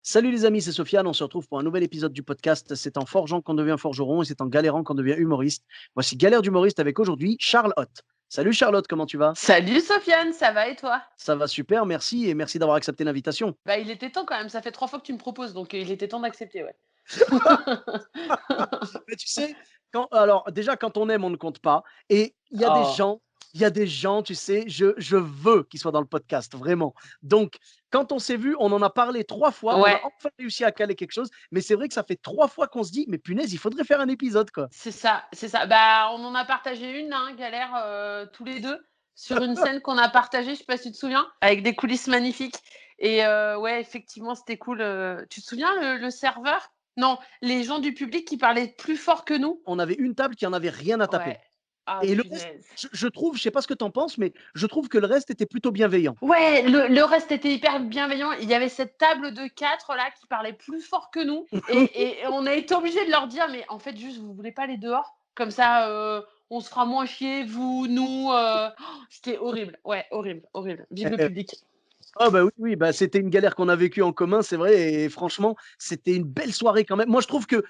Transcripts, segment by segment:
Salut les amis, c'est Sofiane. On se retrouve pour un nouvel épisode du podcast. C'est en forgeant qu'on devient forgeron et c'est en galérant qu'on devient humoriste. Voici Galère d'humoriste avec aujourd'hui Charlotte. Salut Charlotte, comment tu vas? Salut Sofiane, ça va et toi? Ça va super, merci et merci d'avoir accepté l'invitation. Bah, il était temps quand même, ça fait 3 fois que tu me proposes, donc il était temps d'accepter, ouais. Mais tu sais, alors déjà quand on aime, on ne compte pas. Et Oh. il y a des gens, tu sais, je veux qu'ils soient dans le podcast, vraiment. Donc, quand on s'est vu, on en a parlé 3 fois, on a Ouais, enfin réussi à caler quelque chose, mais c'est vrai que ça fait 3 fois qu'on se dit, mais punaise, il faudrait faire un épisode, quoi. c'est ça, c'est ça. Bah, on en a partagé une, hein, galère, tous les 2 sur une scène qu'on a partagée, je sais pas si tu te souviens? Avec des coulisses magnifiques et ouais, effectivement, c'était cool, tu te souviens le serveur? Non, les gens du public qui parlaient plus fort que nous? On avait une table qui en avait rien à taper. Ouais. Ah Et le reste, punaise. je trouve, je sais pas ce que tu en penses, mais je trouve que le reste était plutôt bienveillant. Ouais, le reste était hyper bienveillant. Il y avait cette table de 4 là qui parlait plus fort que nous et on a été obligé de leur dire: «Mais en fait, juste, vous voulez pas aller dehors? Comme ça, on se fera moins chier, vous, nous», c'était horrible. Ouais, horrible, horrible. Vive le public. Ah bah, oui, oui, bah, c'était une galère qu'on a vécue en commun, c'est vrai et franchement, c'était une belle soirée quand même. Moi, je trouve que,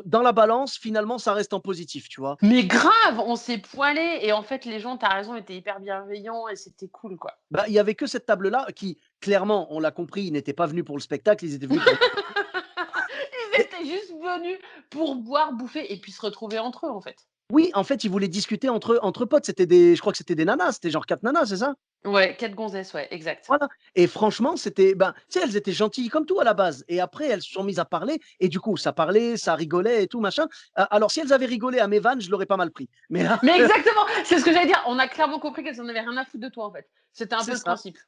dans la balance, finalement, ça reste en positif, tu vois? Mais grave, on s'est poilés et en fait, les gens, tu as raison, étaient hyper bienveillants et c'était cool, quoi. Bah, il y avait que cette table-là qui, clairement, on l'a compris, ils n'étaient pas venus pour le spectacle, ils étaient venus pour Ils et étaient juste venus pour boire, bouffer et puis se retrouver entre eux, en fait. oui, en fait, ils voulaient discuter entre potes. C'était des je crois que c'était des nanas, c'était genre 4 nanas, c'est ça? Ouais, 4 gonzesses, ouais, exact. Voilà et franchement, c'était ben, tu sais, elles étaient gentilles comme tout à la base et après elles se sont mises à parler et du coup, ça parlait, ça rigolait et tout machin. Alors si elles avaient rigolé à mes vannes, je l'aurais pas mal pris. Mais là, Mais exactement, c'est ce que j'allais dire. On a clairement compris qu'elles en avaient rien à foutre de toi, en fait. C'était un peu c'est le ça principe.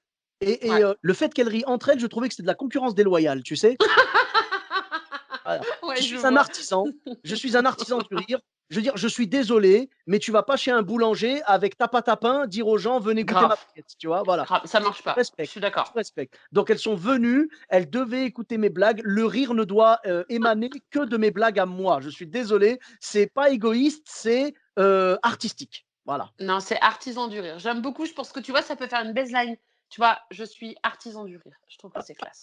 et Ouais. le fait qu'elles rient entre elles, je trouvais que c'était de la concurrence déloyale, tu sais? Voilà. Je Ouais, je suis un vois. artisan, je suis un artisan du rire. Je veux dire, je suis désolé, mais tu vas pas chez un boulanger avec ta pâte à pain dire aux gens: «Venez goûter ma Grave, baguette», tu vois? Voilà. grave, ça marche Je pas. Je respecte, suis je d'accord. respecte. Donc elles sont venues, elles devaient écouter mes blagues. Le rire ne doit, émaner que de mes blagues à moi. Je suis désolé, c'est pas égoïste, c'est, artistique. Voilà. Non, c'est artisan du rire. J'aime beaucoup, je pense que tu vois, ça peut faire une baseline. Tu vois, je suis artisan du rire. Je trouve que c'est classe.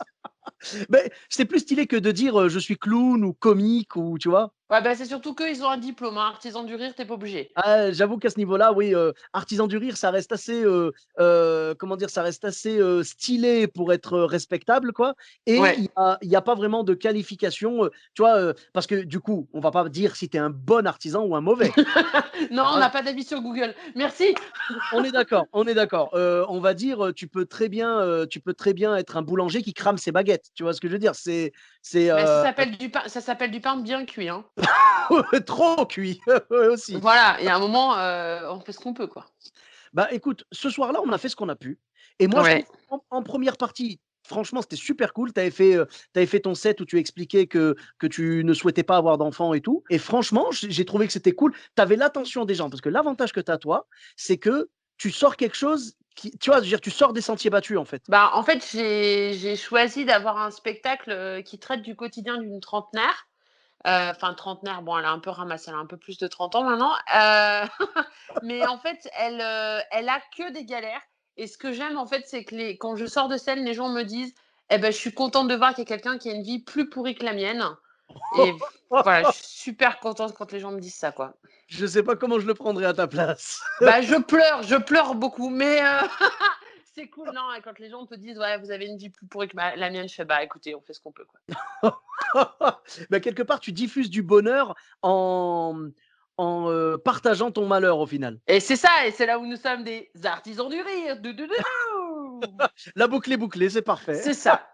Beh, c'est plus stylé que de dire, je suis clown ou comique ou tu vois? Ouais, bah, c'est surtout qu'eux, ils ont un diplôme, hein. Artisan du rire, tu pas obligé. Ah, j'avoue qu'à ce niveau-là, oui, artisan du rire, ça reste assez, comment dire? Ça reste assez, stylé pour être, respectable, quoi et Ouais. il y a pas vraiment de qualification, tu vois? Parce que du coup, on va pas dire si tu es un bon artisan ou un mauvais. Non, on Voilà, n'a pas d'avis sur Google. Merci. on est d'accord, on est d'accord. On va dire, tu peux très bien être un boulanger qui crame ses baguettes. Tu vois ce que je veux dire? C'est, Mais ça s'appelle du pain bien cuit, hein. trop cuit, aussi. Voilà, il y a un moment, on fait ce qu'on peut, quoi. Bah, écoute, ce soir-là, on a fait ce qu'on a pu et moi, je trouve Ouais. en 1re partie, franchement, c'était super cool. Tu avais fait ton set où tu expliquais que tu ne souhaitais pas avoir d'enfants et tout et franchement, j'ai trouvé que c'était cool. Tu avais l'attention des gens parce que l'avantage que tu as toi, c'est que tu sors quelque chose qui tu vois? Je veux dire, tu sors des sentiers battus, en fait. Bah, en fait, j'ai choisi d'avoir un spectacle, qui traite du quotidien d'une trentenaire. Enfin trentenaire, bon, elle a un peu ramassé, elle a un peu plus de 30 ans maintenant. Mais en fait, elle a que des galères et ce que j'aime, en fait, c'est que les quand je sors de scène, les gens me disent: «Eh ben, je suis contente de voir qu'il y a quelqu'un qui a une vie plus pourrie que la mienne» et voilà, je suis super contente quand les gens me disent ça, quoi. Je sais pas comment je le prendrais à ta place. Bah, je pleure beaucoup, mais c'est cool, non, et quand les gens te disent: «Ouais, vous avez une vie plus pourrie que ma la mienne», je fais: «Bah, écoutez, on fait ce qu'on peut, quoi». Bah, quelque part, tu diffuses du bonheur en partageant ton malheur, au final. Et c'est ça, et c'est là où nous sommes des artisans du rire. Dou dou dou dou. La boucle est bouclée, c'est parfait. C'est ça.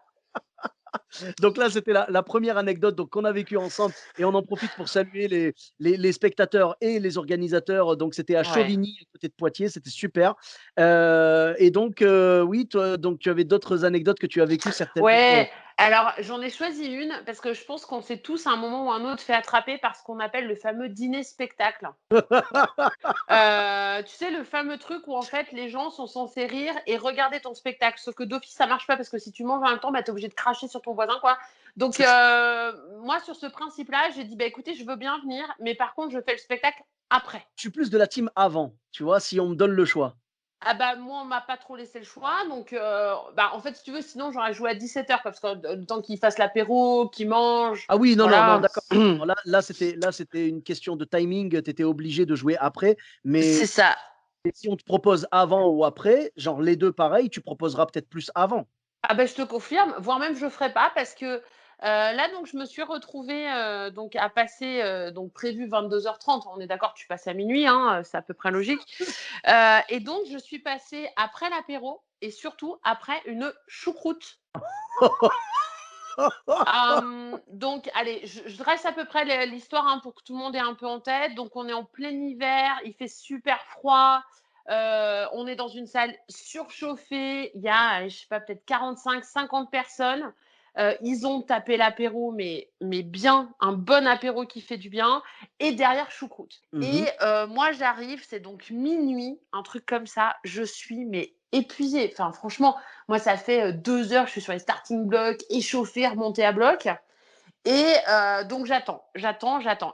Donc là, c'était la 1re anecdote donc qu'on a vécue ensemble et on en profite pour saluer les spectateurs et les organisateurs. Donc c'était à Ouais. Chauvigny, à côté de Poitiers, c'était super. Et donc oui, toi, donc tu avais d'autres anecdotes que tu as vécues certainement, Ouais, alors j'en ai choisi une parce que je pense qu'on s'est tous à un moment ou un autre fait attraper par ce qu'on appelle le fameux dîner spectacle. Tu sais, le fameux truc où en fait les gens sont censés rire et regarder ton spectacle. Sauf que d'office, ça marche pas parce que si tu manges en même temps, bah, tu es obligé de cracher sur ton voisin, quoi. Donc c'est ça. moi sur ce principe-là, j'ai dit: «Bah, écoutez, je veux bien venir, mais par contre je fais le spectacle après». Je suis plus de la team avant, tu vois? Si on me donne le choix. Ah bah, moi, on m'a pas trop laissé le choix, donc bah, en fait, si tu veux, sinon j'aurais joué à 17h parce que le temps qu'ils fassent l'apéro, qu'ils mangent, Ah oui, non, non, non, voilà. d'accord. Là, c'était une question de timing. Tu étais obligé de jouer après. C'est Mais ça. si on te propose avant ou après, genre les deux pareil, tu proposeras peut-être plus avant. Ah ben je te confirme, voire même je le ferai pas parce que, là donc je me suis retrouvée, donc à passer, donc prévu 22h30. On est d'accord, tu passes à minuit, hein, c'est à peu près logique, et donc je suis passée après l'apéro et surtout après une choucroute. Donc allez, je dresse à peu près l'histoire, hein, pour que tout le monde ait un peu en tête. Donc on est en plein hiver, il fait super froid, on est dans une salle surchauffée, il y a, je sais pas, peut-être 45-50 personnes. Ils ont tapé l'apéro, mais bien, un bon apéro qui fait du bien et derrière choucroute et Mhm. moi j'arrive, c'est donc minuit, un truc comme ça, je suis mais épuisée. Enfin franchement, moi, ça fait 2 heures, je suis sur les starting blocks, échauffée, remontée à bloc. Et donc, j'attends.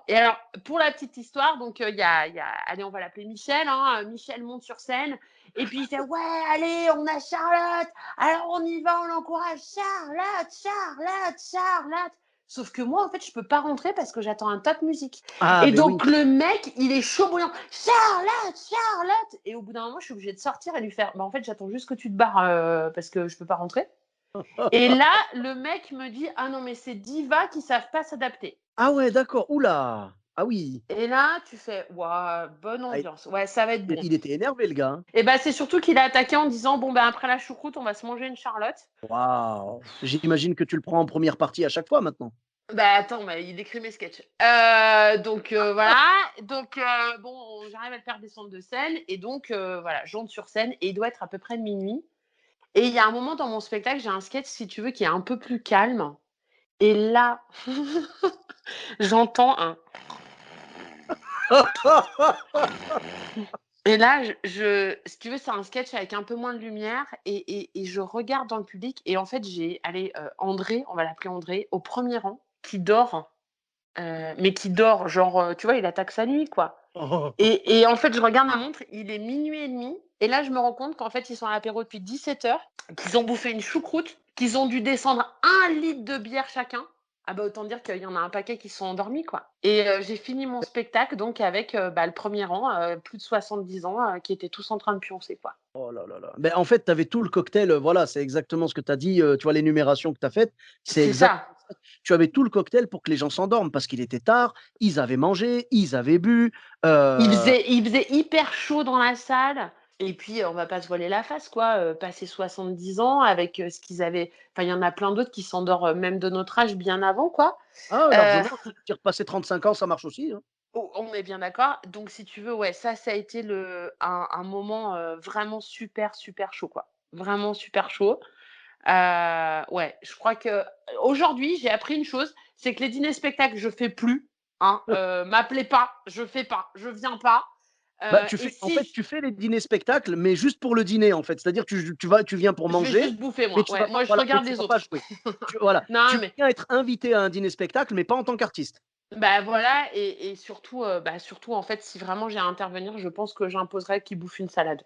Et alors, pour la petite histoire, donc, allez, on va l'appeler Michel. Hein, Michel monte sur scène. Et puis, il fait ouais, allez, on a Charlotte. Alors, on y va, on l'encourage. Charlotte, Charlotte, Charlotte. Sauf que moi, en fait, je peux pas rentrer parce que j'attends un top musique. Ah, Et ben oui. donc, le mec, il est chaud bouillant. Charlotte, Charlotte. Et au bout d'un moment, je suis obligée de sortir et lui faire bah, en fait, j'attends juste que tu te barres parce que je peux pas rentrer. Et là, le mec me dit ah non, mais c'est divas qui savent pas s'adapter. Ah ouais, d'accord. Oula. Ah oui. Et là, tu fais waouh, bonne Ah, ambiance. Ouais, ça va être bon. il était énervé, le gars, hein. Et bah, c'est surtout qu'il a attaqué en disant bon, ben après la choucroute, on va se manger une Charlotte. Waouh. J'imagine que tu le prends en première partie à chaque fois maintenant. Bah attends, mais il écrit mes sketchs. Donc voilà. Donc bon, j'arrive à le faire descendre de scène. Et donc voilà, je monte sur scène et il doit être à peu près minuit. Et il y a un moment dans mon spectacle, j'ai un sketch, si tu veux, qui est un peu plus calme. Et là, j'entends un. Et là, si tu veux, c'est un sketch avec un peu moins de lumière et je regarde dans le public et en fait, j'ai allez, André, on va l'appeler André, au premier rang, qui dort, mais qui dort genre, tu vois, il attaque sa nuit, quoi. Et en fait, je regarde ma montre, il est 00:30 et là, je me rends compte qu'en fait, ils sont à l'apéro depuis 17h, qu'ils ont bouffé une choucroute, qu'ils ont dû descendre 1 litre de bière chacun. Ah bah, autant dire qu'il y en a un paquet qui se sont endormis, quoi. Et j'ai fini mon spectacle donc avec, bah, le premier rang, plus de 70 ans, qui étaient tous en train de pioncer, quoi. Oh là là là. Ben, en fait, tu avais tout le cocktail, voilà, c'est exactement ce que tu as dit, tu vois l'énumération que tu as faite, c'est C'est ça. exactement ça. Tu avais tout le cocktail pour que les gens s'endorment parce qu'il était tard, ils avaient mangé, ils avaient bu, Il faisait hyper chaud dans la salle et puis, on va pas se voiler la face, quoi, passer 70 ans avec, ce qu'ils avaient enfin, il y en a plein d'autres qui s'endorment, même de notre âge bien avant, quoi. ah Heu, largement, tu repasser 35 ans, ça marche aussi, hein. on est bien d'accord. Donc si tu veux, ouais, ça a été un moment, vraiment super, super chaud, quoi. Vraiment super chaud. Ouais, je crois qu'aujourd'hui, j'ai appris une chose, c'est que les dîners spectacles, je fais plus, hein, m'appelez pas, je fais pas, je viens pas, Bah, et en si fait, tu fais les dîners spectacles, mais juste pour le dîner, en fait. C'est-à-dire tu viens pour je vais manger, juste bouffer mais moi, tu ouais, vas pas moi je voilà, mais regarde tu les vas pas autres. jouer. Voilà, Non, tu mais viens être invité à un dîner spectacle, mais pas en tant qu'artiste. bah, voilà et surtout, bah, surtout, en fait, si vraiment j'ai à intervenir, je pense que j'imposerais qu'ils bouffent une salade.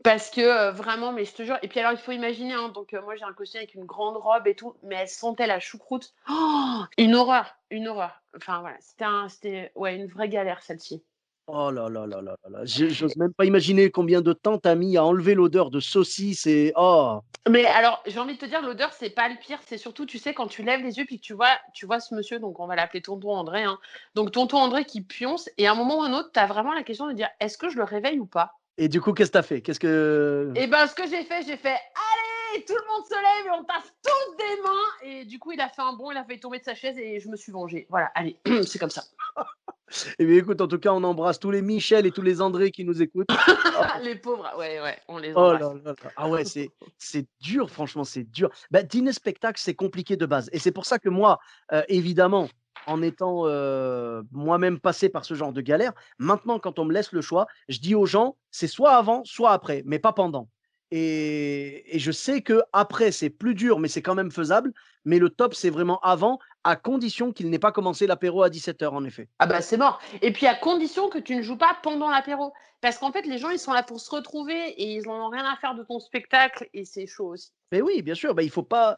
Parce que, vraiment, mais je te jure et puis alors il faut imaginer, hein, donc moi j'ai un costume avec une grande robe et tout, mais elle sentait la choucroute. Oh, une horreur, une horreur. Enfin voilà, c'était ouais, une vraie galère celle-ci. Oh là là là là là là, j'ose même pas imaginer combien de temps tu as mis à enlever l'odeur de saucisse et oh! Mais alors, j'ai envie de te dire, l'odeur, c'est pas le pire, c'est surtout, tu sais, quand tu lèves les yeux puis que tu vois ce monsieur, donc on va l'appeler tonton André, hein. Donc tonton André qui pionce et à un moment ou à un autre, tu as vraiment la question de dire: «Est-ce que je le réveille ou pas?» Et du coup, qu'est-ce que tu as fait? Qu'est-ce que Et ben, ce que j'ai fait: «Allez, tout le monde se lève et on tasse tous des mains» et du coup, il a fait un bond, il a failli tomber de sa chaise et je me suis vengée. Voilà, allez, c'est comme ça. eh bien, écoute, en tout cas, on embrasse tous les Michel et tous les André qui nous écoutent. Oh Les pauvres, ouais, ouais, on les oh là embrasse. là là. Ah ouais, c'est dur, franchement, c'est dur. Bah, dîner spectacle, c'est compliqué de base et c'est pour ça que moi, évidemment, en étant, moi-même passé par ce genre de galère, maintenant quand on me laisse le choix, je dis aux gens: «C'est soit avant, soit après, mais pas pendant» et je sais qu'après, c'est plus dur, mais c'est quand même faisable, mais le top, c'est vraiment avant. à condition qu'il n'ait pas commencé l'apéro à 17h en effet. Ah bah, c'est mort et puis à condition que tu ne joues pas pendant l'apéro. Parce qu'en fait, les gens, ils sont là pour se retrouver et ils en ont rien à faire de ton spectacle et c'est chaud aussi. Mais oui, bien sûr, bah, il faut pas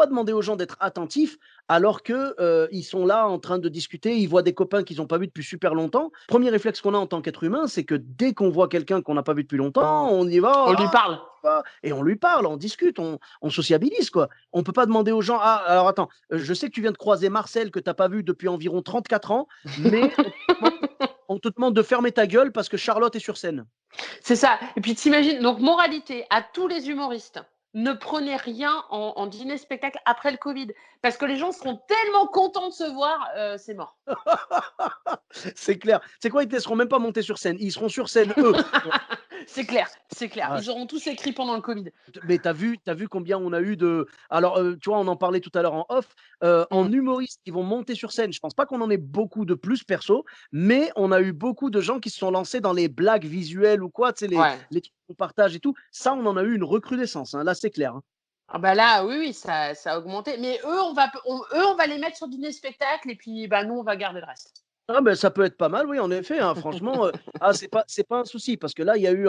demander aux gens d'être attentifs alors que, ils sont là en train de discuter, ils voient des copains qu'ils ont pas vus depuis super longtemps. Premier réflexe qu'on a en tant qu'être humain, c'est que dès qu'on voit quelqu'un qu'on n'a pas vu depuis longtemps, on y va: On lui «Ah, parle. va» et on lui parle, on discute, on sociabilise, quoi. On peut pas demander aux gens: «Ah, alors attends, je sais que tu viens de croiser Marcel que tu as pas vu depuis environ 34 ans, mais on te demande de fermer ta gueule parce que Charlotte est sur scène». C'est ça et puis t'imagines donc moralité à tous les humoristes, ne prenez rien en dîner spectacle après le covid parce que les gens seront tellement contents de se voir, c'est mort. C'est clair. C'est quoi? Ils te laisseront même pas monter sur scène. Ils seront sur scène, eux. C'est clair, c'est clair. Ah, Ils auront tous écrit pendant le covid. mais tu as vu combien on a eu de alors, tu vois, on en parlait tout à l'heure en off, en Mmh. humoristes qui vont monter sur scène, je pense pas qu'on en ait beaucoup de plus perso, mais on a eu beaucoup de gens qui se sont lancés dans les blagues visuelles ou quoi, tu sais, les Ouais. les trucs qu'on partage et tout. Ça, on en a eu une recrudescence, hein, là, c'est clair, hein. Ah bah là, oui, oui, ça a augmenté mais eux, on va les mettre sur dîner spectacle et puis, bah, nous, on va garder le reste. Ah ben ça peut être pas mal, oui, en effet, hein, franchement, c'est pas un souci parce que là, il y a eu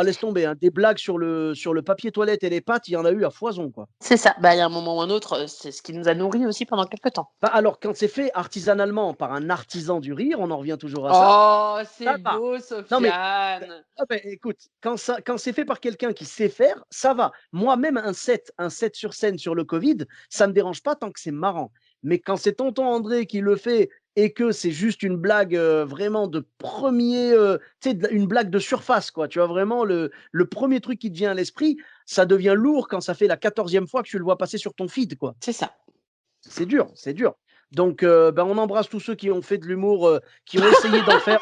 laisse tomber, hein, des blagues sur le papier toilette et les pâtes, il y en a eu à foison, quoi. C'est ça. Bah, il y a un moment ou un autre, c'est ce qui nous a nourris aussi pendant quelque temps. Bah, alors quand c'est fait artisanalement par un artisan du rire, on en revient toujours à ça, Oh, c'est ça va. beau, Non mais Sofiane! ah beh, écoute, quand c'est fait par quelqu'un qui sait faire, ça va. Moi, même un set sur scène sur le covid, ça me dérange pas tant que c'est marrant. Mais quand c'est tonton André qui le fait et que c'est juste une blague, vraiment de premier, tu sais, une blague de surface, quoi, tu vois? Vraiment le 1er truc qui te vient à l'esprit, ça devient lourd quand ça fait la 14e fois que tu le vois passer sur ton feed, quoi. C'est ça. C'est dur, c'est dur. Donc, ben, on embrasse tous ceux qui ont fait de l'humour, qui ont essayé d'en faire.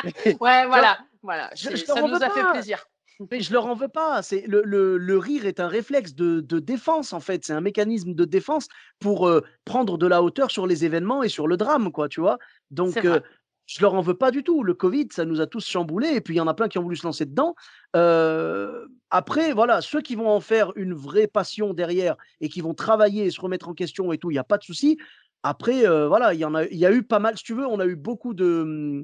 Ouais, Tu vois? voilà, voilà, Je leur ça en veux nous a fait pas. plaisir. Mais je leur en veux pas. C'est le rire est un réflexe de défense, en fait. C'est un mécanisme de défense pour, prendre de la hauteur sur les événements et sur le drame, quoi, tu vois? C'est Donc, vrai. je leur en veux pas du tout. Le covid, ça nous a tous chamboulés et puis il y en a plein qui ont voulu se lancer dedans. Après, voilà, ceux qui vont en faire une vraie passion derrière et qui vont travailler et se remettre en question et tout, il y a pas de souci. Après, voilà, il y a eu pas mal si tu veux, on a eu beaucoup de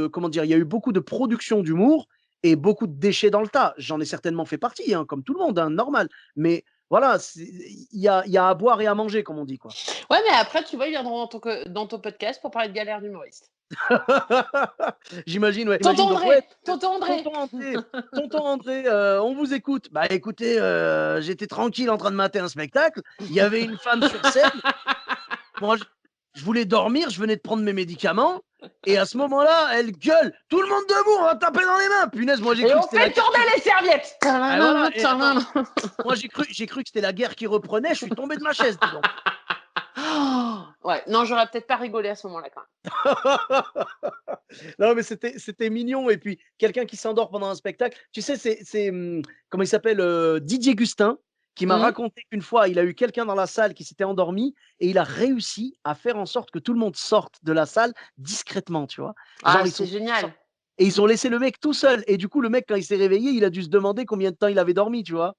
comment dire? Il y a eu beaucoup de production d'humour et beaucoup de déchets dans le tas. J'en ai certainement fait partie, hein, comme tout le monde, hein, normal. Mais voilà, il y a à boire et à manger, comme on dit, quoi. Ouais, mais après, tu vois, ils viendront dans ton podcast pour parler de galère d'humoriste. J'imagine, ouais. Tonton Imagine donc, André! ouais, Tonton André! tonton André, tonton André, on vous écoute. Bah écoutez, j'étais tranquille en train de mater un spectacle. Il y avait une femme sur scène. Moi, je voulais dormir, je venais de prendre mes médicaments. Et à ce moment-là, elle gueule: «Tout le monde debout, on va taper dans les mains!» Punaise, moi j'ai Et cru que on c'était la fait guerre tourner qui. les serviettes! Ah voilà, et attends, moi j'ai cru que c'était la guerre qui reprenait, je suis tombé de ma chaise, dis donc. Ouais, non, j'aurais peut-être pas rigolé à ce moment-là quand même. Non, mais c'était mignon et puis quelqu'un qui s'endort pendant un spectacle. Tu sais, comment il s'appelle, Didier Gustin, qui m'a Mmh. raconté qu'une fois, il a eu quelqu'un dans la salle qui s'était endormi et il a réussi à faire en sorte que tout le monde sorte de la salle discrètement, tu vois? Ah, Genre ils c'est sont tous génial. sortis et ils ont laissé le mec tout seul et du coup, le mec, quand il s'est réveillé, il a dû se demander combien de temps il avait dormi, tu vois?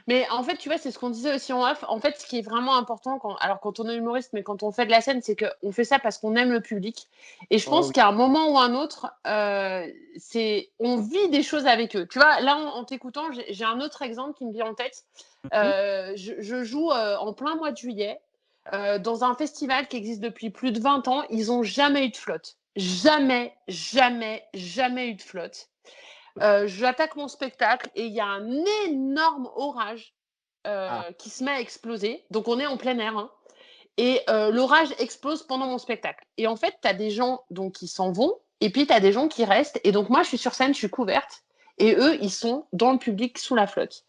Mais en fait, tu vois, c'est ce qu'on disait aussi en off. En fait, ce qui est vraiment important quand on est humoriste, mais quand on fait de la scène, c'est qu'on fait ça parce qu'on aime le public. Et je Oh pense oui. qu'à un moment ou un autre, on vit des choses avec eux. Tu vois, là, en t'écoutant, j'ai un autre exemple qui me vient en tête. Mmh. Je joue en plein mois de juillet dans un festival qui existe depuis plus de 20 ans. Ils n'ont jamais eu de flotte. Jamais, jamais, jamais eu de flotte. J'attaque mon spectacle et il y a un énorme orage Ah. qui se met à exploser. Donc on est en plein air, hein, et l'orage explose pendant mon spectacle. Et en fait, tu as des gens donc qui s'en vont et puis tu as des gens qui restent. Et donc moi, je suis sur scène, je suis couverte et eux, ils sont dans le public sous la flotte.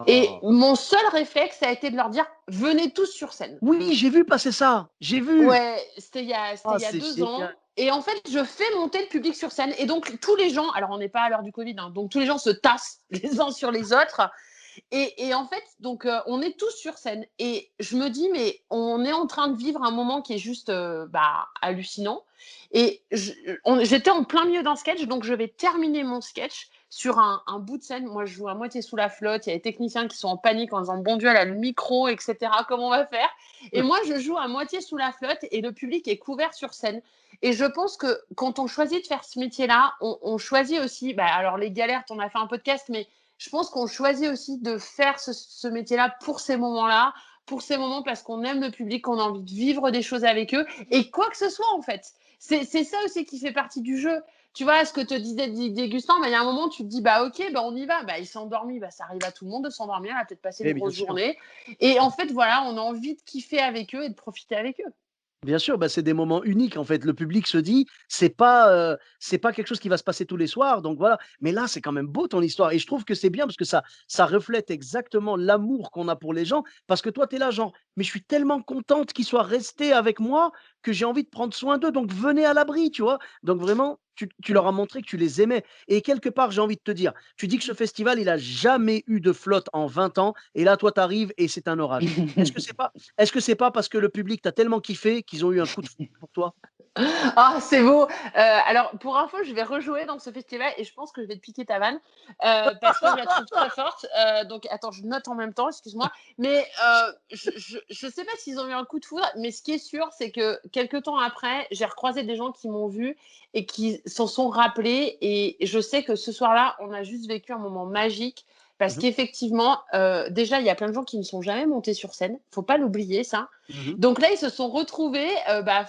Et Oh. mon seul réflexe, ça a été de leur dire: «Venez tous sur scène». Oui, j'ai vu passer ça, j'ai vu. Ouais, c'était Ah, il y a c'est 2 ans génial. et en fait, je fais monter le public sur scène et donc tous les gens alors on n'est pas à l'heure du covid, hein, donc tous les gens se tassent les uns sur les autres et en fait, donc on est tous sur scène et je me dis: «Mais on est en train de vivre un moment qui est juste, bah, hallucinant» et j'étais en plein milieu d'un sketch, donc je vais terminer mon sketch. sur un bout de scène. Moi, je joue à moitié sous la flotte. Il y a les techniciens qui sont en panique en disant bon Dieu, elle a le micro, etc. Comment on va faire? Et moi, je joue à moitié sous la flotte et le public est couvert sur scène. Et je pense que quand on choisit de faire ce métier-là, on choisit aussi, alors les galères, tu en as fait un podcast, mais je pense qu'on choisit aussi de faire ce métier-là pour ces moments-là, pour ces moments parce qu'on aime le public, qu'on a envie de vivre des choses avec eux, et quoi que ce soit en fait. C'est ça aussi qui fait partie du jeu. Tu vois, ce que te disait Dégustin, il y a un moment, tu te dis, ok, on y va. Il s'est endormi, ça arrive à tout le monde de s'endormir, il a peut-être passé une bien grosse sûr. journée. Et en fait, voilà, on a envie de kiffer avec eux et de profiter avec eux. Bien sûr, c'est des moments uniques en fait. Le public se dit: c'est pas quelque chose qui va se passer tous les soirs», donc voilà. Mais là, c'est quand même beau ton histoire et je trouve que c'est bien parce que ça reflète exactement l'amour qu'on a pour les gens. Parce que toi, tu es là genre: «Mais je suis tellement contente qu'ils soient restés avec moi que j'ai envie de prendre soin d'eux, donc venez à l'abri», tu vois? Donc vraiment, tu leur as montré que tu les aimais et quelque part, j'ai envie de te dire, tu dis que ce festival, il a jamais eu de flotte en 20 ans et là, toi, tu arrives et c'est un orage. Est-ce que c'est pas est-ce que c'est pas parce que le public t'a tellement kiffé qu'ils ont eu un coup de foudre pour toi? Ah, c'est beau. Alors, pour info, je vais rejouer dans ce festival et je pense que je vais te piquer ta vanne parce que je la trouve très forte. Donc, attends, je note en même temps, excuse-moi. Mais je sais pas s'ils ont eu un coup de foudre, mais ce qui est sûr, c'est que quelques temps après, j'ai recroisé des gens qui m'ont vu et qui s'en sont rappelés. Et je sais que ce soir-là, on a juste vécu un moment magique. Parce Mmh mh. qu'effectivement, déjà, il y a plein de gens qui ne sont jamais montés sur scène. Faut pas l'oublier, ça. Mmh. Donc là, ils se sont retrouvés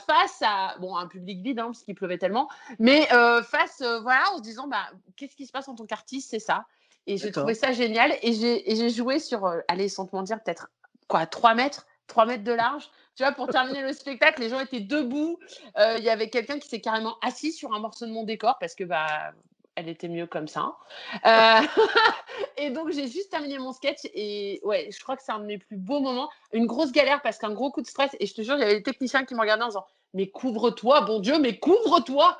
face à un public vide, parce qu'il pleuvait tellement, mais face, voilà, en se disant qu'est-ce qui se passe en tant qu'artiste, c'est ça. Et j'ai trouvé D'accord. ça génial. Et j'ai joué sur, allez, sans te mentir, peut-être quoi, 3 mètres de large. Tu vois, pour terminer le spectacle, les gens étaient debout. Il y avait quelqu'un qui s'est carrément assis sur un morceau de mon décor parce que elle était mieux comme ça. Euh, et donc, j'ai juste terminé mon sketch et ouais, je crois que c'est un de mes plus beaux moments. Une grosse galère parce qu'un gros coup de stress. Et je te jure, il y avait des techniciens qui me regardaient en disant mais couvre-toi, bon Dieu, mais couvre-toi.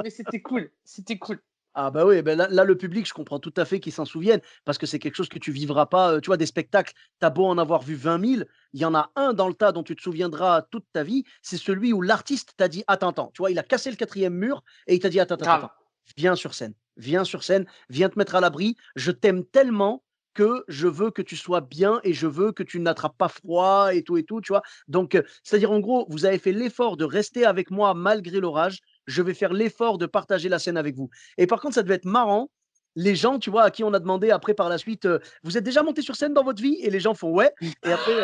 Mais c'était cool, c'était cool. Ah bah oui, là, le public, je comprends tout à fait qu'ils s'en souviennent parce que c'est quelque chose que tu vivras pas, tu vois? Des spectacles, tu as beau en avoir vu 20 000, il y en a un dans le tas dont tu te souviendras toute ta vie, c'est celui où l'artiste t'a dit: «Attends, attends», tu vois? Il a cassé le quatrième mur et il t'a dit: «Attends, attends, Grave. attends, viens sur scène, viens te mettre à l'abri, je t'aime tellement que je veux que tu sois bien et je veux que tu n'attrapes pas froid et tout», tu vois? Donc c'est-à-dire en gros, vous avez fait l'effort de rester avec moi malgré l'orage, je vais faire l'effort de partager la scène avec vous. Et par contre, ça devait être marrant. Les gens, tu vois, à qui on a demandé après par la suite, «Vous êtes déjà monté sur scène dans votre vie?» Et les gens font: «Ouais», et après,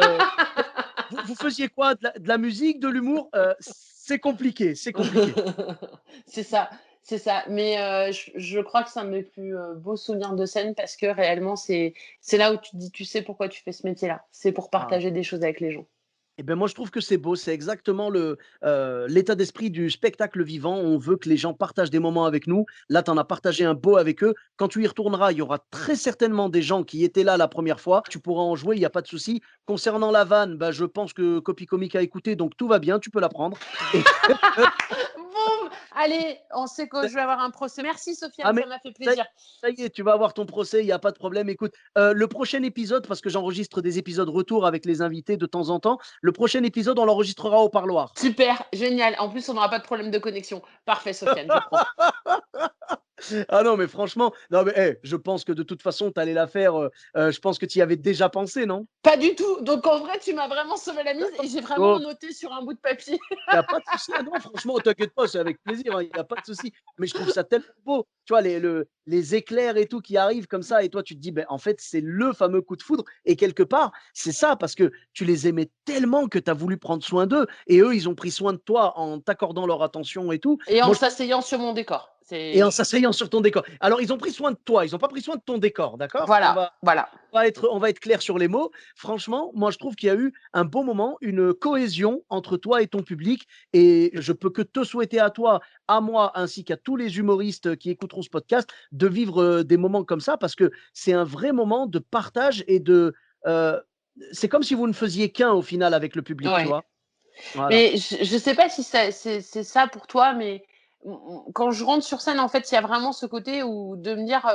«Vous faisiez quoi? De la musique, de l'humour?» C'est compliqué, c'est compliqué. C'est ça, c'est ça. Mais je crois que c'est un de mes plus beaux souvenirs de scène parce que réellement, c'est là où tu te dis, tu sais pourquoi tu fais ce métier-là. C'est pour Ah. partager des choses avec les gens. Et ben moi, je trouve que c'est beau. C'est exactement l'état d'esprit du spectacle vivant. On veut que les gens partagent des moments avec nous. Là, tu en as partagé un beau avec eux. Quand tu y retourneras, il y aura très certainement des gens qui étaient là la première fois. Tu pourras en jouer, il y a pas de souci. Concernant la vanne, bah, je pense que Copy Comique a écouté, donc tout va bien, tu peux la prendre. Et Boum! Allez, on sait que je vais avoir un procès. Merci ah Sofiane, mais ça m'a fait ça y plaisir. ça y est, tu vas avoir ton procès, il y a pas de problème. Écoute, le prochain épisode, parce que j'enregistre des épisodes retour avec les invités de temps en temps, le prochain épisode, on l'enregistrera au parloir. Super, génial. En plus, on n'aura pas de problème de connexion. Parfait, Sofiane, je prends. Ah non, mais franchement, non mais je pense que de toute façon, tu allais la faire, je pense que tu y avais déjà pensé, non? Pas du tout. Donc en vrai, tu m'as vraiment sauvé la mise et j'ai vraiment Oh, noté sur un bout de papier. il y a pas de souci. Ah non, franchement, t'inquiète pas, c'est avec plaisir, hein, il y a pas de souci. Mais je trouve ça tellement beau, tu vois? Les éclairs et tout qui arrivent comme ça et toi, tu te dis: «Beh, en fait, c'est le fameux coup de foudre» et quelque part, c'est ça parce que tu les aimais tellement que tu as voulu prendre soin d'eux et eux, ils ont pris soin de toi en t'accordant leur attention et tout. Et en Moi, s'asseyant sur mon décor. et C'est en s'asseyant sur ton décor. Alors, ils ont pris soin de toi, ils ont pas pris soin de ton décor, d'accord? On voilà, va voilà. on va être clair sur les mots. Franchement, moi, je trouve qu'il y a eu un beau moment, une cohésion entre toi et ton public et je peux que te souhaiter à toi, à moi, ainsi qu'à tous les humoristes qui écouteront ce podcast, de vivre, des moments comme ça parce que c'est un vrai moment de partage et heu, c'est comme si vous ne faisiez qu'un au final avec le public, tu Ouais. vois? Voilà. Mais je sais pas si c'est ça pour toi, mais quand je rentre sur scène, en fait, il y a vraiment ce côté où de me dire,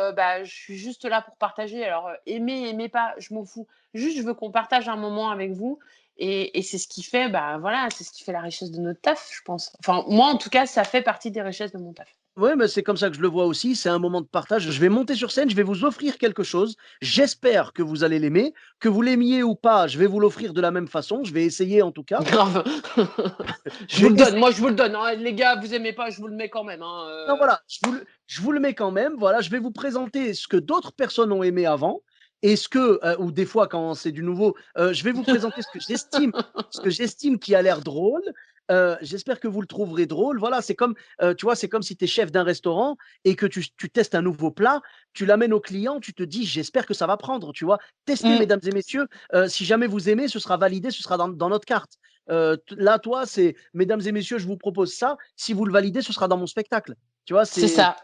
je suis juste là pour partager. Alors, aimez pas, je m'en fous. Juste, je veux qu'on partage un moment avec vous et c'est ce qui fait, voilà, c'est ce qui fait la richesse de notre taf, je pense. Enfin, moi, en tout cas, ça fait partie des richesses de mon taf. Ouais, mais c'est comme ça que je le vois aussi. C'est un moment de partage. Je vais monter sur scène, je vais vous offrir quelque chose. J'espère que vous allez l'aimer. Que vous l'aimiez ou pas, je vais vous l'offrir de la même façon. Je vais essayer en tout cas. Grave. Je Je vous vais le donne, essayer. moi je vous le donne, hein. Les gars, vous aimez pas, je vous le mets quand même, hein. Non, voilà, je vous le mets quand même. Voilà, je vais vous présenter ce que d'autres personnes ont aimé avant. Et ce que, ou des fois quand c'est du nouveau, je vais vous présenter ce que j'estime qui a l'air drôle. J'espère que vous le trouverez drôle. Voilà, c'est comme, tu vois, c'est comme si tu es chef d'un restaurant et que tu testes un nouveau plat, tu l'amènes au client, tu te dis, j'espère que ça va prendre, tu vois. Testez, Mm, mesdames et messieurs. Si jamais vous aimez, ce sera validé, ce sera dans notre carte. Là, toi, c'est, mesdames et messieurs, je vous propose ça. Si vous le validez, ce sera dans mon spectacle. Tu vois, c'est ça,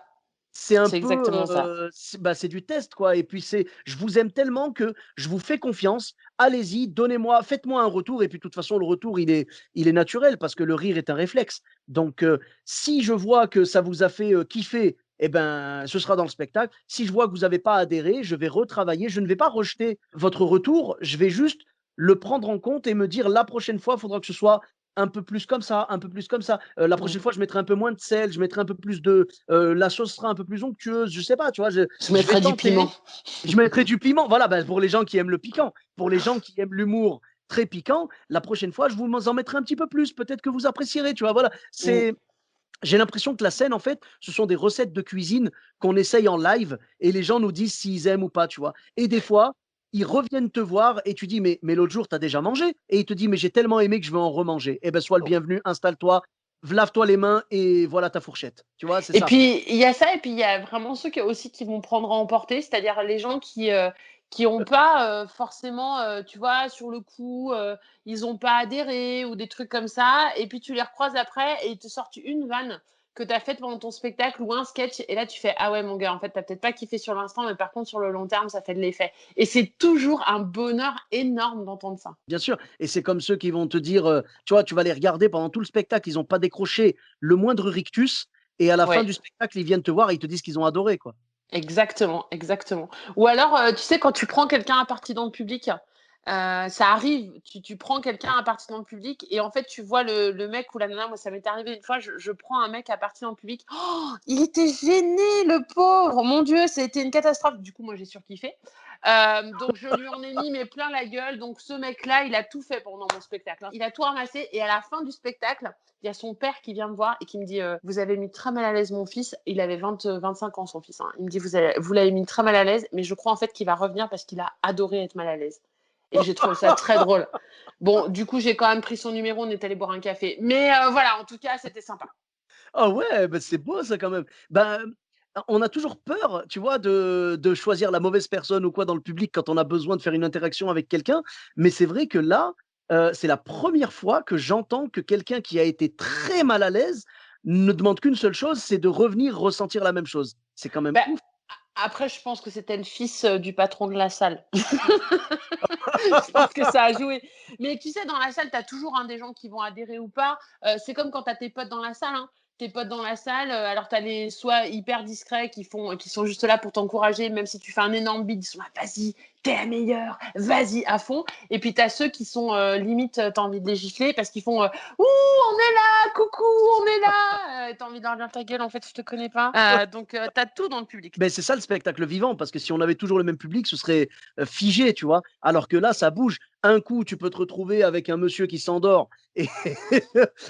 c'est un c'est peu, exactement ça. c'est du test, quoi. Et puis c'est, je vous aime tellement que je vous fais confiance. Allez-y, donnez-moi, faites-moi un retour. Et puis de toute façon, le retour, il est naturel parce que le rire est un réflexe. Donc, si je vois que ça vous a fait kiffer, eh ben, ce sera dans le spectacle. Si je vois que vous n'avez pas adhéré, je vais retravailler. Je ne vais pas rejeter votre retour. Je vais juste le prendre en compte et me dire la prochaine fois, il faudra que ce soit un peu plus comme ça, un peu plus comme ça. La Mm. prochaine fois, je mettrai un peu moins de sel, je mettrai un peu plus la sauce sera un peu plus onctueuse, je sais pas, tu vois, Je je vais mettrais du piment. tenter, je mettrai du piment, voilà, ben, pour les gens qui aiment le piquant, pour les gens qui aiment l'humour très piquant, la prochaine fois, je vous en mettrai un petit peu plus, peut-être que vous apprécierez, tu vois, voilà, Mm. j'ai l'impression que la scène, en fait, ce sont des recettes de cuisine qu'on essaye en live et les gens nous disent s'ils aiment ou pas, tu vois. Et des fois, ils reviennent te voir et tu dis, mais l'autre jour, tu as déjà mangé. Et il te dit, mais j'ai tellement aimé que je veux en remanger. Eh ben, sois le bienvenu, installe-toi, lave-toi les mains et voilà ta fourchette. Tu vois, c'est Et ça. puis il y a ça, et puis il y a vraiment ceux aussi qui vont prendre à emporter, c'est-à-dire les gens qui ont pas forcément, tu vois, sur le coup, ils ont pas adhéré ou des trucs comme ça, et puis tu les recroises après et ils te sortent une vanne que tu as faite pendant ton spectacle ou un sketch, et là tu fais ah ouais mon gars, en fait t'as peut-être pas kiffé sur l'instant, mais par contre sur le long terme ça fait de l'effet. Et c'est toujours un bonheur énorme d'entendre ça. Bien sûr. Et c'est comme ceux qui vont te dire, tu vois, tu vas les regarder pendant tout le spectacle, ils n'ont pas décroché le moindre rictus. Et à la fin Ouais. du spectacle, ils viennent te voir et ils te disent qu'ils ont adoré, quoi. Exactement, exactement. Ou alors, tu sais, quand tu prends quelqu'un à partie dans le public, ça arrive, tu prends quelqu'un à partie dans le public et en fait, tu vois le mec ou la nana. Moi, ça m'est arrivé une fois, je prends un mec à partie dans le public. Oh, il était gêné, le pauvre! Mon Dieu, ça a été une catastrophe. Du coup, moi, j'ai surkiffé. Donc je lui en ai mis mais plein la gueule. Donc ce mec-là, il a tout fait pendant mon spectacle, hein. Il a tout ramassé et à la fin du spectacle, il y a son père qui vient me voir et qui me dit vous avez mis très mal à l'aise mon fils. Il avait 25 ans, son fils, hein. Il me dit vous l'avez mis très mal à l'aise, mais je crois en fait qu'il va revenir parce qu'il a adoré être mal à l'aise. Et j'ai trouvé ça très drôle. Bon, du coup, j'ai quand même pris son numéro, on est allé boire un café. Mais voilà, en tout cas, c'était sympa. Ah ouais, bah, c'est beau ça quand même. Ben, on a toujours peur, tu vois, de choisir la mauvaise personne ou quoi dans le public quand on a besoin de faire une interaction avec quelqu'un. Mais c'est vrai que là, c'est la première fois que j'entends que quelqu'un qui a été très mal à l'aise ne demande qu'une seule chose, c'est de revenir ressentir la même chose. C'est quand même Ben, ouf. après, je pense que c'était le fils du patron de la salle. Je pense que ça a joué. Mais tu sais, dans la salle, tu as toujours des gens qui vont adhérer ou pas. C'est comme quand tu as tes potes dans la salle, hein. Tes potes dans la salle, alors tu as les soit hyper discrets qui sont juste là pour t'encourager, même si tu fais un énorme bid, ils sont là, vas-y, t'es la meilleure, vas-y, à fond. Et puis tu as ceux qui sont limite, tu as envie de les gifler parce qu'ils font ouh, on est là, coucou, on est là. Tu as envie de leur dire ta gueule, en fait, je te connais pas. Donc tu as tout dans le public. Ben, c'est ça le spectacle vivant, parce que si on avait toujours le même public, ce serait figé, tu vois. Alors que là, ça bouge. Un coup, tu peux te retrouver avec un monsieur qui s'endort et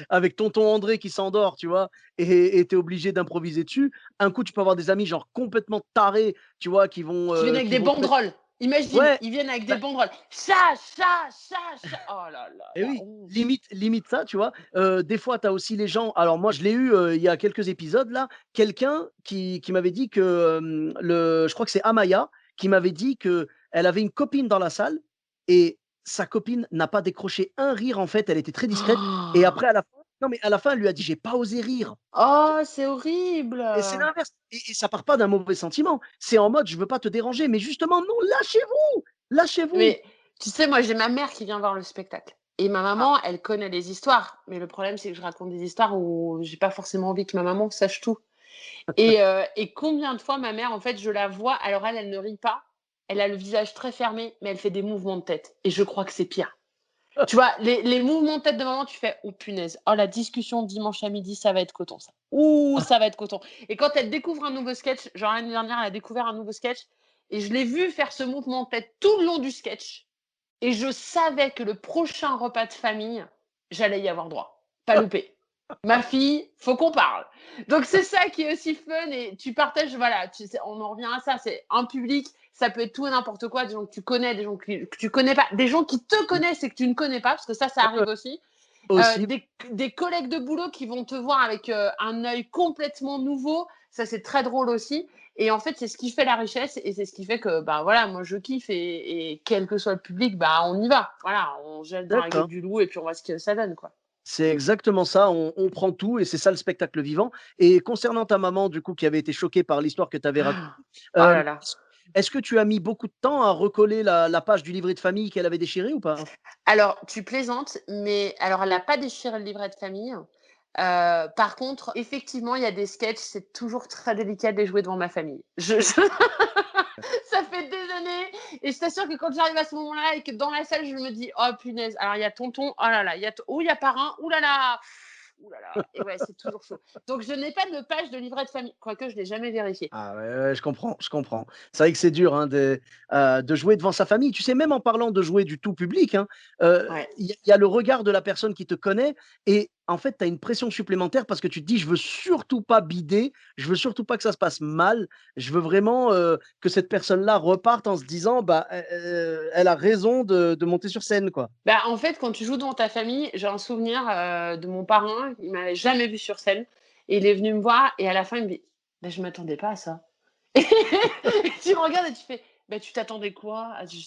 avec tonton André qui s'endort, tu vois, et tu es obligé d'improviser dessus. Un coup, tu peux avoir des amis genre complètement tarés, tu vois, Qui viennent avec qui des vont te mettre. banderoles. Imagine, Ouais, ils viennent avec des ben, banderoles. Ça. Oh là là, et la oui, honte. limite ça, tu vois. Des fois, tu as aussi les gens. Alors, moi, je l'ai eu il y a quelques épisodes là. Quelqu'un qui m'avait dit que je crois que c'est Amaya, qui m'avait dit que elle avait une copine dans la salle et sa copine n'a pas décroché un rire. En fait, elle était très discrète. Et après, à la fin, non, mais à la fin, elle lui a dit, j'ai pas osé rire. Oh, c'est horrible. Et c'est l'inverse. Et ça part pas d'un mauvais sentiment. C'est en mode, je veux pas te déranger, mais justement, non, lâchez-vous, lâchez-vous. Mais tu sais, moi, j'ai ma mère qui vient voir le spectacle. Et ma Ah, maman, elle connaît les histoires. Mais le problème, c'est que je raconte des histoires où j'ai pas forcément envie que ma maman sache tout. Et combien de fois ma mère, en fait, je la vois, alors elle ne rit pas. Elle a le visage très fermé, mais elle fait des mouvements de tête. Et je crois que c'est pire. Tu vois, les mouvements de tête de maman, tu fais: «Oh punaise, oh la discussion de dimanche à midi, ça va être coton ça. Ouh, ça va être coton» et quand elle découvre un nouveau sketch, genre l'année dernière, elle a découvert un nouveau sketch et je l'ai vue faire ce mouvement de tête tout le long du sketch et je savais que le prochain repas de famille, j'allais y avoir droit. Pas louper. Ma fille, faut qu'on parle. Donc c'est ça qui est aussi fun et tu partages, voilà, on en revient à ça, c'est un public, ça peut être tout et n'importe quoi, des gens que tu connais, des gens que tu connais pas, des gens qui te connaissent et que tu ne connais pas, parce que ça arrive aussi. Aussi, Des collègues de boulot qui vont te voir avec un œil complètement nouveau, ça c'est très drôle aussi. Et en fait, c'est ce qui fait la richesse et c'est ce qui fait que, bah voilà, moi je kiffe et quel que soit le public, bah on y va. Voilà, on jette dans la gueule d'accord. du loup et puis on voit ce que ça donne, quoi. C'est exactement ça, on prend tout et c'est ça le spectacle vivant. Et concernant ta maman, du coup, qui avait été choquée par l'histoire que tu avais racontée, Oh là hem, là. est-ce que tu as mis beaucoup de temps à recoller la page du livret de famille qu'elle avait déchiré ou pas? Alors, tu plaisantes, mais alors elle n'a pas déchiré le livret de famille. Par contre, effectivement, il y a des sketchs, c'est toujours très délicat de les jouer devant ma famille. Ça fait des années et je t'assure que quand j'arrive à ce moment-là et que dans la salle, je me dis: «Oh punaise, alors il y a tonton, oh là là, il y a parrain, ouh là là, ouh là là» et ouais, c'est toujours chaud. Donc je n'ai pas de page de livret de famille, quoique je l'ai jamais vérifié. Ah ouais, ouais, je comprends, je comprends. C'est vrai que c'est dur, hein, de jouer devant sa famille. Tu sais, même en parlant de jouer du tout public, hein, Ouais. il y a le regard de la personne qui te connaît et en fait, tu as une pression supplémentaire parce que tu te dis: «Je veux surtout pas bider, je veux surtout pas que ça se passe mal. Je veux vraiment, que cette personne-là reparte en se disant, bah, elle a raison de monter sur scène, quoi». Bah, en fait, quand tu joues devant ta famille, j'ai un souvenir, de mon parrain, il m'avait jamais vu sur scène et il est venu me voir et à la fin, il me dit: «Bah, je m'attendais pas à ça». Et tu me regardes et tu fais: «Bah, tu t'attendais quoi?» ah, je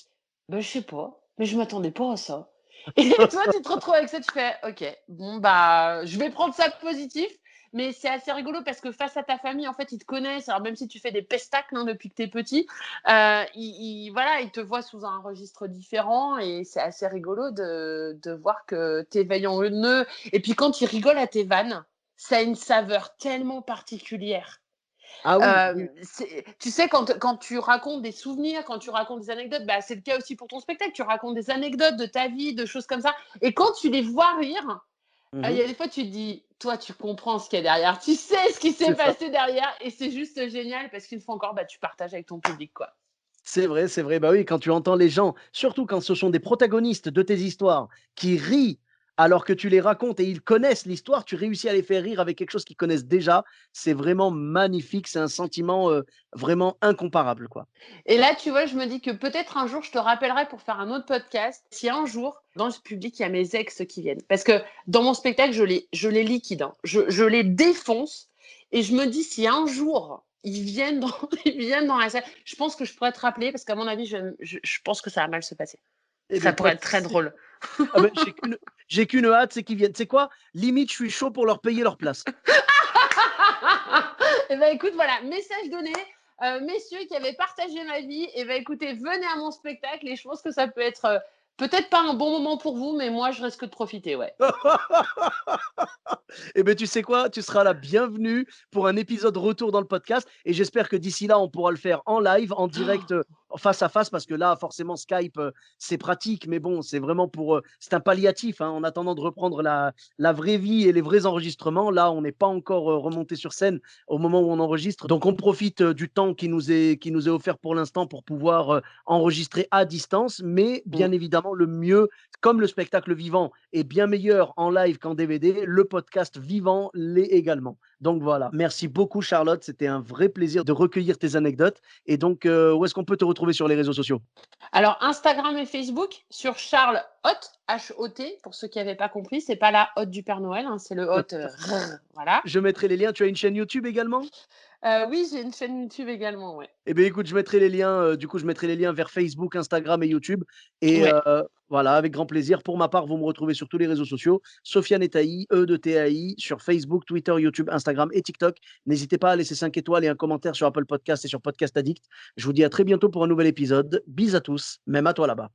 «Bah, je sais pas, mais je m'attendais pas à ça». Et toi, tu te retrouves avec ça, tu fais: «OK, bon, bah, je vais prendre ça positif». Mais c'est assez rigolo parce que face à ta famille, en fait, ils te connaissent. Alors même si tu fais des pestacles, hein, depuis que tu es petit, voilà, ils te voient sous un registre différent et c'est assez rigolo de voir que tu éveilles en eux et puis quand ils rigolent à tes vannes, ça a une saveur tellement particulière. Ah oui, oui, Tu sais, quand tu racontes des souvenirs, quand tu racontes des anecdotes, bah, c'est le cas aussi pour ton spectacle. Tu racontes des anecdotes de ta vie, de choses comme ça. Et quand tu les vois rire, il mmh. y a des fois, tu te dis, toi, tu comprends ce qu'il y a derrière. Tu sais ce qui s'est C'est ça. passé derrière. Et c'est juste génial parce qu'une fois encore, bah, tu partages avec ton public, quoi. C'est vrai, c'est vrai. Bah oui, quand tu entends les gens, surtout quand ce sont des protagonistes de tes histoires, qui rient alors que tu les racontes et ils connaissent l'histoire, tu réussis à les faire rire avec quelque chose qu'ils connaissent déjà. C'est vraiment magnifique. C'est un sentiment vraiment incomparable, quoi. Et là, tu vois, je me dis que peut-être un jour, je te rappellerai pour faire un autre podcast. Si un jour, dans ce public, il y a mes ex qui viennent. Parce que dans mon spectacle, je les liquide, hein. Je les défonce. Et je me dis, si un jour, ils viennent dans, ils viennent dans la salle, je pense que je pourrais te rappeler parce qu'à mon avis, je pense que ça va mal se passer. Eh Ça bien, pourrait pas de être très souci. drôle. Ah ben, j'ai qu'une hâte, c'est qu'ils viennent. Tu sais quoi? Limite, je suis chaud pour leur payer leur place. Et ben écoute, voilà, message donné. Messieurs qui avaient partagé ma vie, et ben écoutez, venez à mon spectacle et je pense que ça peut être peut-être pas un bon moment pour vous, mais moi je risque de profiter, ouais. Eh bien, tu sais quoi? Tu seras la bienvenue pour un épisode retour dans le podcast et j'espère que d'ici là, on pourra le faire en live, en direct, face à face parce que là, forcément, Skype, c'est pratique, mais bon, c'est vraiment c'est un palliatif, hein, en attendant de reprendre la vraie vie et les vrais enregistrements. Là, on n'est pas encore, remonté sur scène au moment où on enregistre, donc on profite, du temps qui nous est offert pour l'instant pour pouvoir, enregistrer à distance, mais Mm. bien évidemment, le mieux, comme le spectacle vivant est bien meilleur en live qu'en DVD, le podcast vivant l'est également. Donc voilà, merci beaucoup Charlotte, c'était un vrai plaisir de recueillir tes anecdotes. Et donc, où est-ce qu'on peut te retrouver sur les réseaux sociaux? Alors Instagram et Facebook sur Charles Hot, H-O-T, pour ceux qui n'avaient pas compris, c'est pas la hotte du Père Noël, hein, c'est le Hot, voilà. Je mettrai les liens. Tu as une chaîne YouTube également? Oui, j'ai une chaîne YouTube également, ouais. Eh bien, écoute, je mettrai les liens, du coup, je mettrai les liens vers Facebook, Instagram et YouTube. Et Ouais. voilà, avec grand plaisir. Pour ma part, vous me retrouvez sur tous les réseaux sociaux. Sofiane Taï, E de TAI, sur Facebook, Twitter, YouTube, Instagram et TikTok. N'hésitez pas à laisser 5 étoiles et un commentaire sur Apple Podcast et sur Podcast Addict. Je vous dis à très bientôt pour un nouvel épisode. Bis à tous, même à toi là-bas.